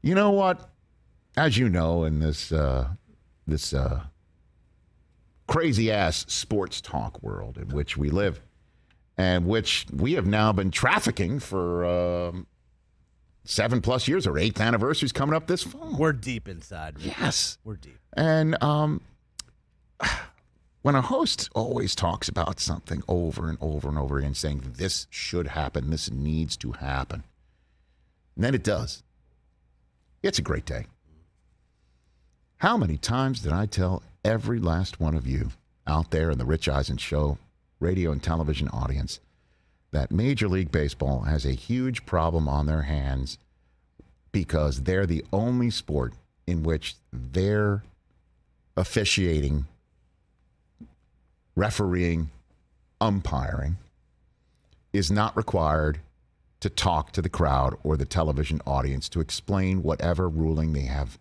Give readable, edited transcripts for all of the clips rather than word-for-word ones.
you know what? As you know, in this crazy-ass sports talk world in which we live, and which we have now been trafficking for 7+ years. Our 8th anniversary is coming up this fall. We're deep inside. Yes. We're deep. And when a host always talks about something over and over and over again, saying this should happen, this needs to happen, and then it does, it's a great day. How many times did I tell every last one of you out there in the Rich Eisen Show radio and television audience that Major League Baseball has a huge problem on their hands because they're the only sport in which their officiating, refereeing, umpiring is not required to talk to the crowd or the television audience to explain whatever ruling they have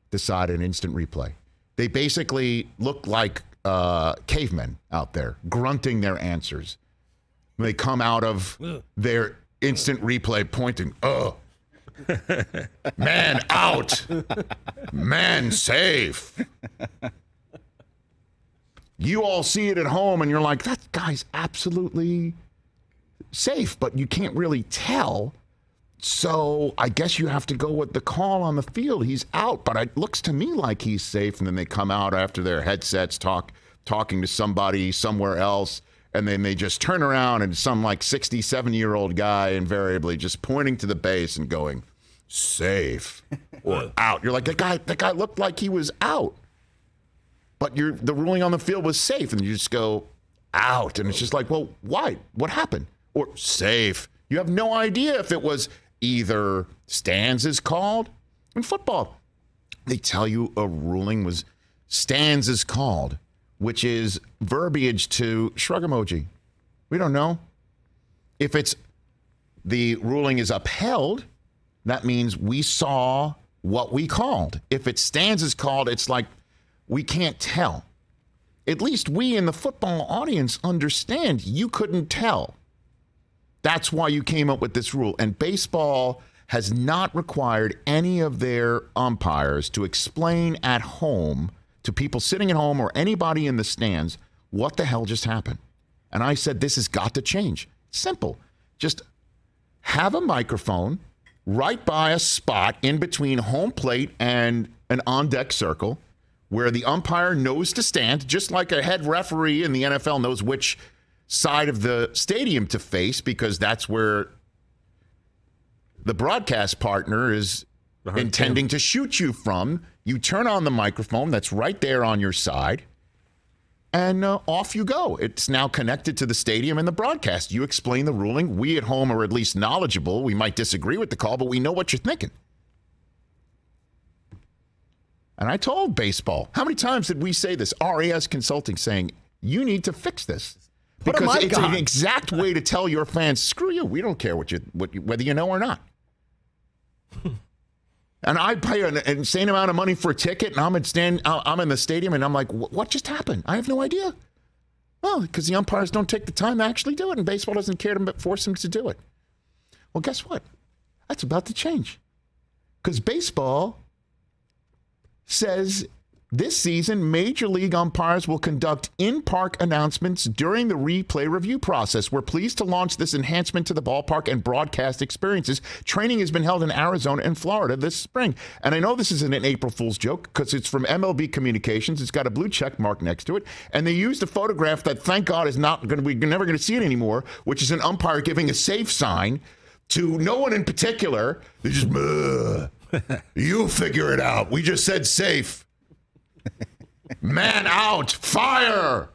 decided in instant replay. They basically look like cavemen out there, grunting their answers. They come out of their instant replay pointing, man out, man safe. You all see it at home and you're like, that guy's absolutely safe, but you can't really tell. So I guess you have to go with the call on the field. He's out, but it looks to me like he's safe. And then they come out after their headsets talking to somebody somewhere else. And then they just turn around and some like 67-year-old guy invariably just pointing to the base and going, safe or out. You're like, that guy looked like he was out. But the ruling on the field was safe. And you just go, out. And it's just like, well, why? What happened? Or safe. You have no idea if it was either stands is called. In football, they tell you a ruling was stands is called, which is verbiage to shrug emoji. We don't know. If it's the ruling is upheld, that means we saw what we called. If it stands is called, it's like we can't tell. At least we in the football audience understand you couldn't tell. That's why you came up with this rule. And baseball has not required any of their umpires to explain at home to people sitting at home or anybody in the stands what the hell just happened. And I said, this has got to change. Simple. Just have a microphone right by a spot in between home plate and an on-deck circle where the umpire knows to stand, just like a head referee in the NFL knows which side of the stadium to face, because that's where the broadcast partner is intending to shoot you from. You turn on the microphone that's right there on your side, and off you go. It's now connected to the stadium and the broadcast. You explain the ruling. We at home are at least knowledgeable. We might disagree with the call, but we know what you're thinking. And I told baseball, how many times did we say this? RAS Consulting saying, you need to fix this. Because it's an exact way to tell your fans, screw you, we don't care whether you know or not. And I pay an insane amount of money for a ticket, and I'm in the stadium, and I'm like, what just happened? I have no idea. Well, because the umpires don't take the time to actually do it, and baseball doesn't care to force them to do it. Well, guess what? That's about to change. Because baseball says this season, Major League umpires will conduct in-park announcements during the replay review process. We're pleased to launch this enhancement to the ballpark and broadcast experiences. Training has been held in Arizona and Florida this spring. And I know this isn't an April Fool's joke because it's from MLB Communications. It's got a blue check mark next to it. And they used a photograph that, thank God, is not going to be, you're never going to see it anymore, which is an umpire giving a safe sign to no one in particular. They just, you figure it out. We just said safe. Man out, fire.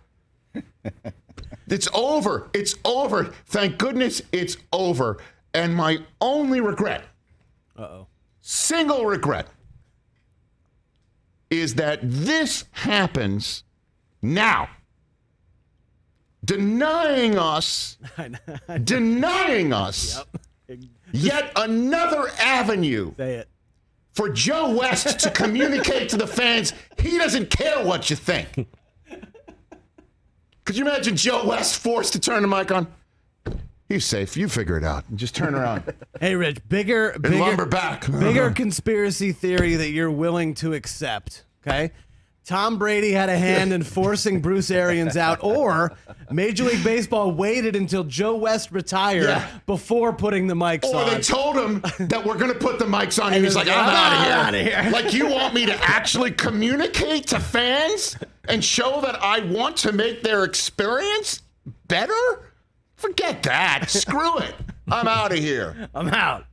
It's over. It's over. Thank goodness it's over. And my only regret, single regret, is that this happens now. Denying us yet another avenue. Say it. For Joe West to communicate to the fans, he doesn't care what you think. Could you imagine Joe West forced to turn the mic on? He's safe. You figure it out. Just turn around. Hey, Rich, And bigger, lumber back. bigger conspiracy theory that you're willing to accept, okay? Tom Brady had a hand in forcing Bruce Arians out, or Major League Baseball waited until Joe West retired before putting the mics on. Or they told him that we're going to put the mics on, and he's like, I'm out of here. Like, you want me to actually communicate to fans and show that I want to make their experience better? Forget that. Screw it. I'm out of here. I'm out.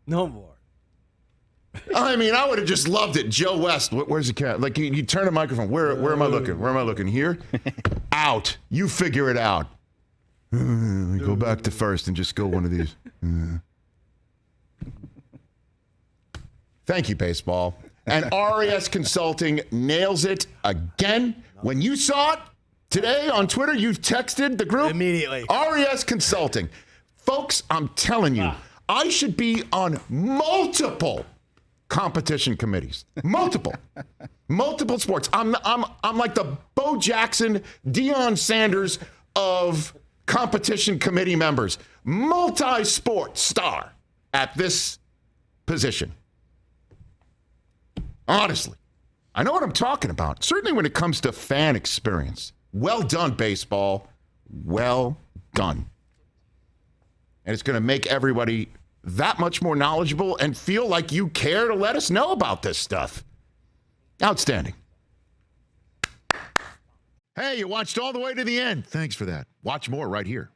No more. I mean, I would have just loved it. Joe West, where's the cat? Like, you turn the microphone. Where am I looking? Where am I looking? Here? Out. You figure it out. Go back to first and just go one of these. Thank you, baseball. And RES Consulting nails it again. When you saw it today on Twitter, you texted the group. Immediately. RES Consulting. Folks, I'm telling you, I should be on multiple competition committees. Multiple sports. I'm like the Bo Jackson, Deion Sanders of competition committee members. Multi-sport star at this position. Honestly, I know what I'm talking about. Certainly when it comes to fan experience. Well done, baseball. Well done. And it's going to make everybody that much more knowledgeable and feel like you care to let us know about this stuff. Outstanding. Hey, you watched all the way to the end. Thanks for that. Watch more right here.